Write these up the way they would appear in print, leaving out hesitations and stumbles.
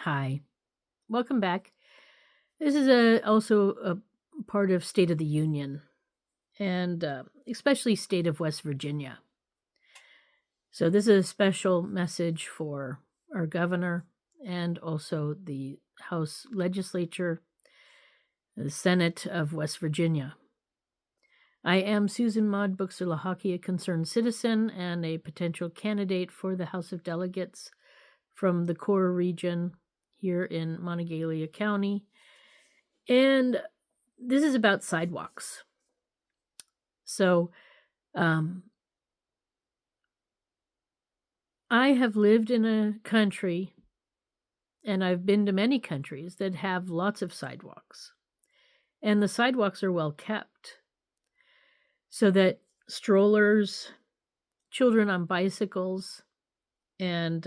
Hi, welcome back. This is also a part of State of the Union, and especially State of West Virginia. So this is a special message for our governor and also the House Legislature, the Senate of West Virginia. I am Susan Maud Buchser-Lochocki, a concerned citizen and a potential candidate for the House of Delegates from the core region here in Monongalia County. And this is about sidewalks. So I have lived in a country, and I've been to many countries that have lots of sidewalks. And the sidewalks are well kept so that strollers, children on bicycles, and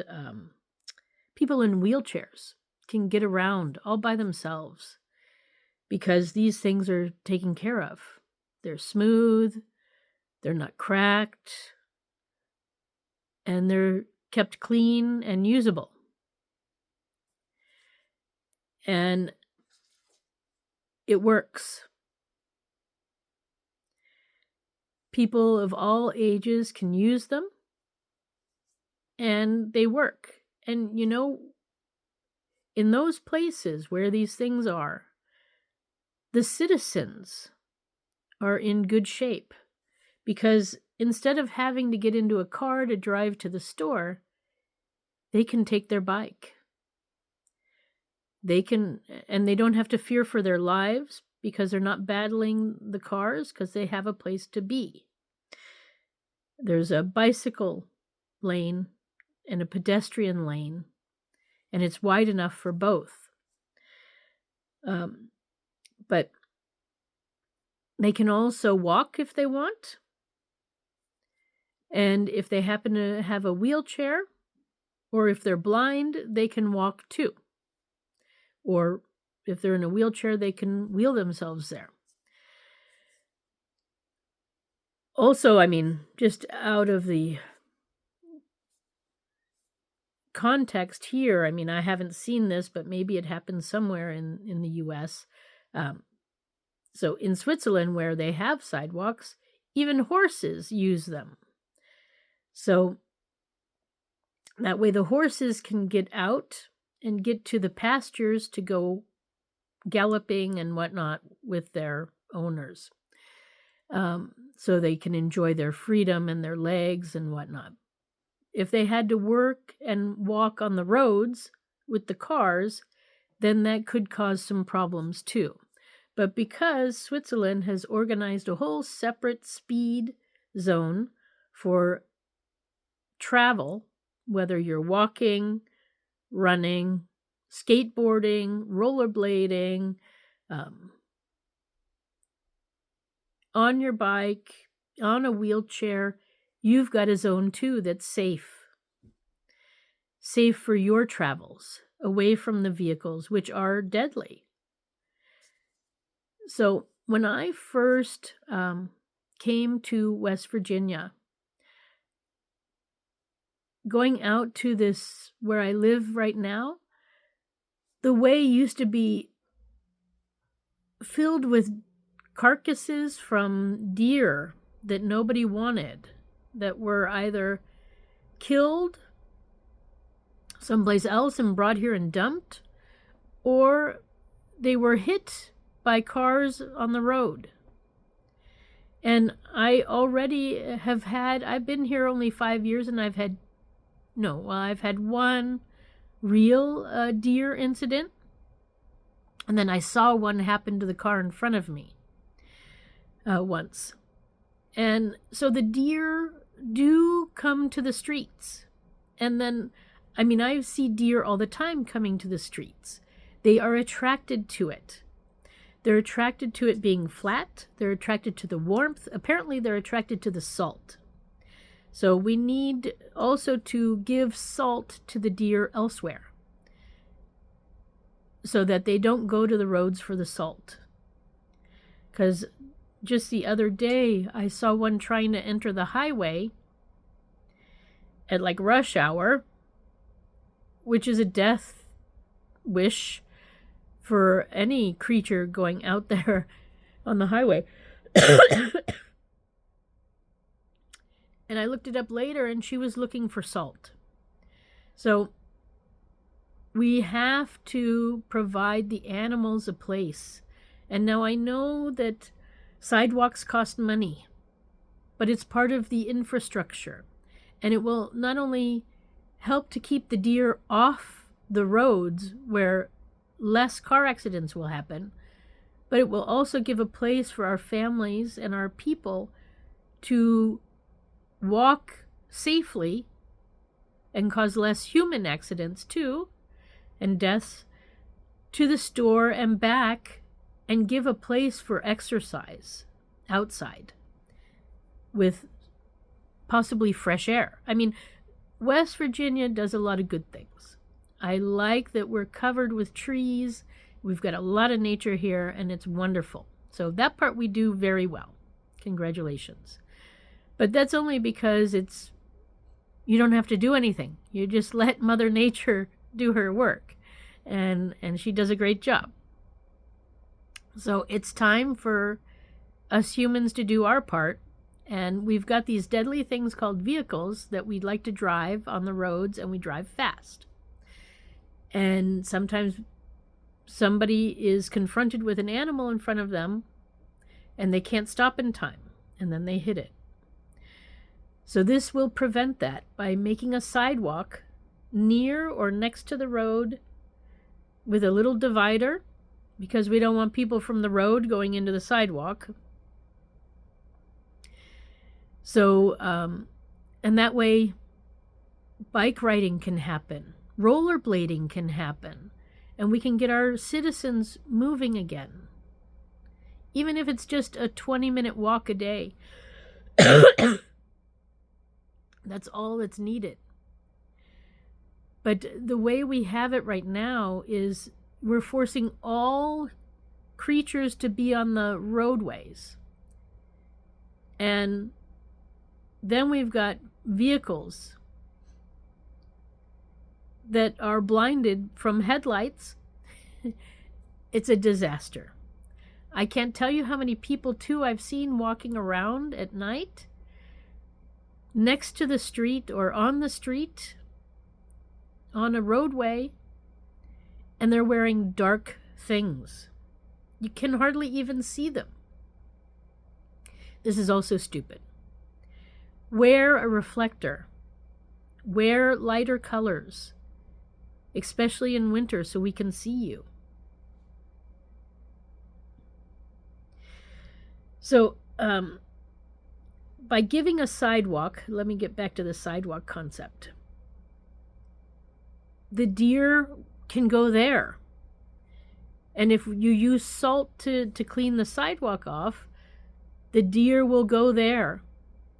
people in wheelchairs can get around all by themselves because these things are taken care of. They're smooth, they're not cracked, and they're kept clean and usable. And it works. People of all ages can use them, and they work. And in those places where these things are, the citizens are in good shape because instead of having to get into a car to drive to the store, they can take their bike. And they don't have to fear for their lives because they're not battling the cars because they have a place to be. There's a bicycle lane and a pedestrian lane, and it's wide enough for both. But they can also walk if they want. And if they happen to have a wheelchair, or if they're blind, they can walk too. Or if they're in a wheelchair, they can wheel themselves there. Also, just out of the context here, I haven't seen this, but maybe it happens somewhere in the U.S. So in Switzerland, where they have sidewalks, even horses use them. So that way the horses can get out and get to the pastures to go galloping and whatnot with their owners. So they can enjoy their freedom and their legs and whatnot. If they had to work and walk on the roads with the cars, then that could cause some problems too. But because Switzerland has organized a whole separate speed zone for travel, whether you're walking, running, skateboarding, rollerblading, on your bike, on a wheelchair, you've got a zone too that's safe for your travels, away from the vehicles, which are deadly. So when I first came to West Virginia, going out to this, where I live right now, the way used to be filled with carcasses from deer that nobody wanted, that were either killed someplace else and brought here and dumped, or they were hit by cars on the road. And I've been here only 5 years, and I've had one real deer incident, and then I saw one happen to the car in front of me once. And so the deer do come to the streets. And then, I see deer all the time coming to the streets. They are attracted to it. They're attracted to it being flat. They're attracted to the warmth. Apparently, they're attracted to the salt. So we need also to give salt to the deer elsewhere so that they don't go to the roads for the salt. Because just the other day, I saw one trying to enter the highway at like rush hour, which is a death wish for any creature going out there on the highway. And I looked it up later, and she was looking for salt. So we have to provide the animals a place. And now I know that sidewalks cost money, but it's part of the infrastructure. And it will not only help to keep the deer off the roads where less car accidents will happen, but it will also give a place for our families and our people to walk safely and cause less human accidents too, and deaths, to the store and back, and give a place for exercise outside with possibly fresh air. I mean, West Virginia does a lot of good things. I like that we're covered with trees. We've got a lot of nature here, and it's wonderful. So that part we do very well. Congratulations. But that's only because you don't have to do anything. You just let Mother Nature do her work. And she does a great job. So it's time for us humans to do our part. And we've got these deadly things called vehicles that we'd like to drive on the roads, and we drive fast. And sometimes somebody is confronted with an animal in front of them, and they can't stop in time, and then they hit it. So this will prevent that by making a sidewalk near or next to the road with a little divider, because we don't want people from the road going into the sidewalk. So, and that way bike riding can happen, rollerblading can happen, and we can get our citizens moving again. Even if it's just a 20-minute walk a day. That's all that's needed. But the way we have it right now is we're forcing all creatures to be on the roadways. And then we've got vehicles that are blinded from headlights. It's a disaster. I can't tell you how many people, too, I've seen walking around at night next to the street or on the street, on a roadway, and they're wearing dark things. You can hardly even see them. This is also stupid. Wear a reflector. Wear lighter colors, especially in winter, so we can see you. So, by giving a sidewalk, let me get back to the sidewalk concept. The deer can go there. And if you use salt to clean the sidewalk off, the deer will go there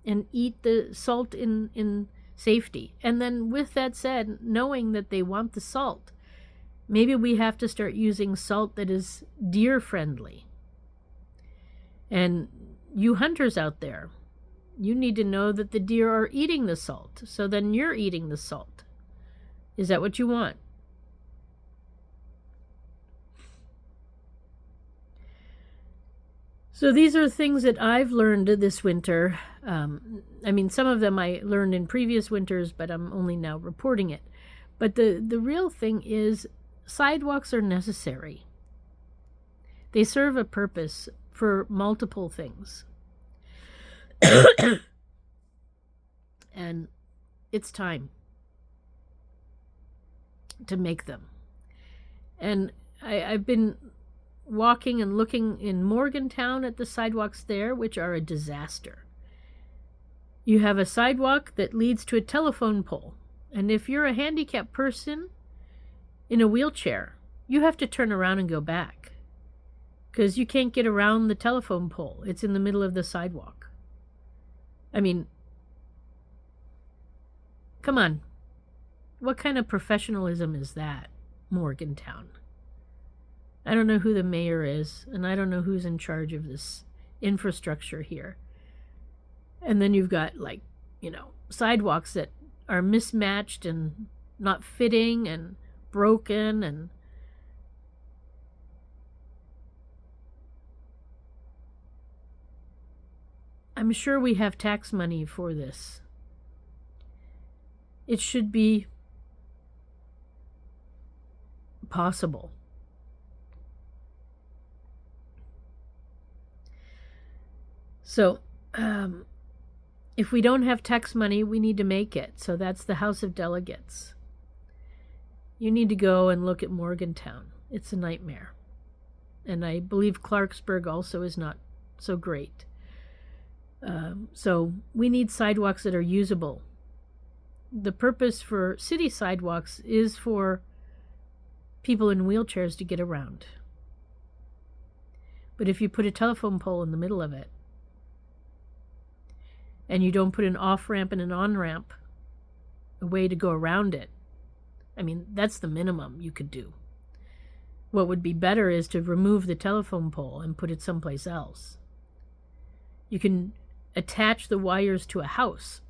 and eat the salt in safety. And then with that said, knowing that they want the salt, maybe we have to start using salt that is deer friendly. And you hunters out there, you need to know that the deer are eating the salt, so then you're eating the salt. Is that what you want? So these are things that I've learned this winter. I mean, some of them I learned in previous winters, but I'm only now reporting it. But the real thing is sidewalks are necessary. They serve a purpose for multiple things. And it's time to make them. And I've been walking and looking in Morgantown at the sidewalks there, which are a disaster. You have a sidewalk that leads to a telephone pole. And if you're a handicapped person in a wheelchair, you have to turn around and go back, because you can't get around the telephone pole. It's in the middle of the sidewalk. I mean, come on. What kind of professionalism is that, Morgantown? I don't know who the mayor is, and I don't know who's in charge of this infrastructure here. And then you've got, like, sidewalks that are mismatched and not fitting and broken, and I'm sure we have tax money for this. It should be possible. So, if we don't have tax money, we need to make it. So that's the House of Delegates. You need to go and look at Morgantown. It's a nightmare. And I believe Clarksburg also is not so great. So we need sidewalks that are usable. The purpose for city sidewalks is for people in wheelchairs to get around. But if you put a telephone pole in the middle of it, and you don't put an off-ramp and an on-ramp, a way to go around it, I mean, that's the minimum you could do. What would be better is to remove the telephone pole and put it someplace else. You can attach the wires to a house,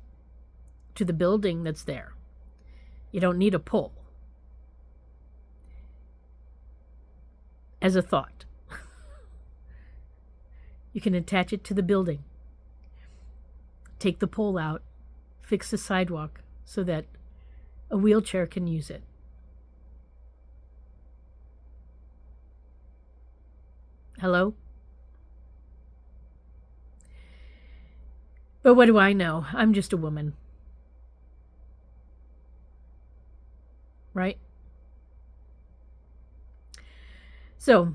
to the building that's there. You don't need a pole. As a thought. You can attach it to the building. Take the pole out, fix the sidewalk so that a wheelchair can use it. Hello? But what do I know? I'm just a woman. Right? So,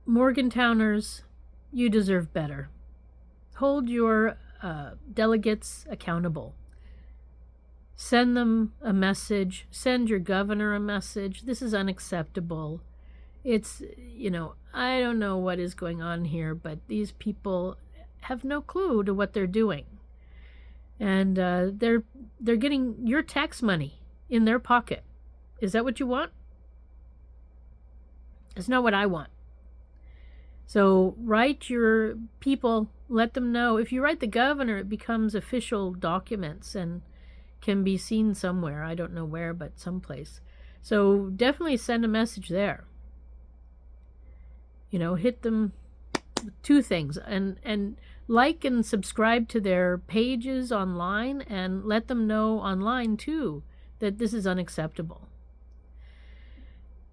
Morgantowners, you deserve better. Hold your delegates accountable. Send them a message. Send your governor a message. This is unacceptable. It's, I don't know what is going on here, but these people have no clue to what they're doing. And they're getting your tax money in their pocket. Is that what you want? It's not what I want. So write your people, let them know. If you write the governor, it becomes official documents and can be seen somewhere. I don't know where, but someplace. So definitely send a message there. Hit them with two things. And like and subscribe to their pages online and let them know online too that this is unacceptable.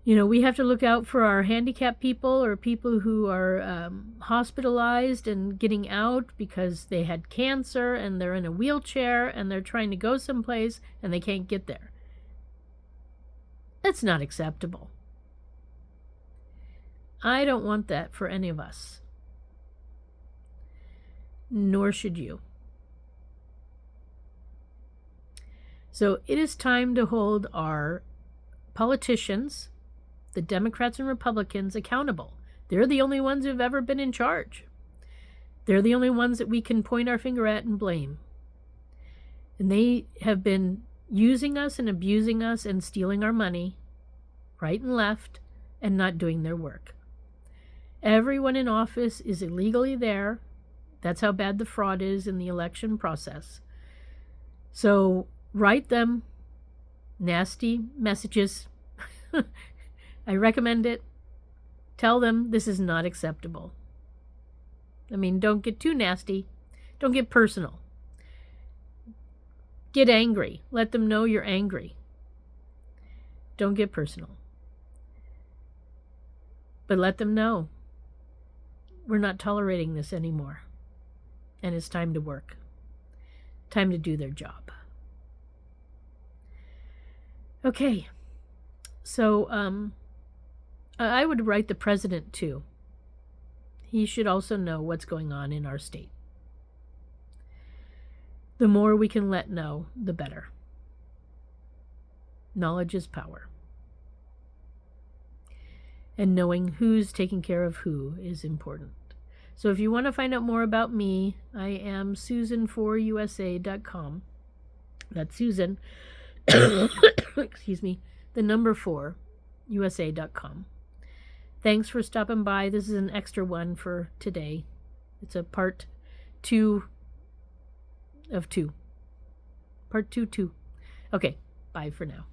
We have to look out for our handicapped people or people who are hospitalized and getting out because they had cancer and they're in a wheelchair and they're trying to go someplace and they can't get there. That's not acceptable. I don't want that for any of us. Nor should you. So it is time to hold our politicians, the Democrats and Republicans, accountable. They're the only ones who've ever been in charge. They're the only ones that we can point our finger at and blame. And they have been using us and abusing us and stealing our money, right and left, and not doing their work. Everyone in office is illegally there. That's how bad the fraud is in the election process. So write them nasty messages. I recommend it. Tell them this is not acceptable. I mean, don't get too nasty. Don't get personal. Get angry. Let them know you're angry. Don't get personal. But let them know we're not tolerating this anymore. And it's time to work. Time to do their job. Okay. So, I would write the president too. He should also know what's going on in our state. The more we can let know, the better. Knowledge is power. And knowing who's taking care of who is important. So if you want to find out more about me, I am Susan4USA.com. That's Susan, excuse me, the number 4, USA.com. Thanks for stopping by. This is an extra one for today. It's a part 2 of 2. Part 2. Okay, bye for now.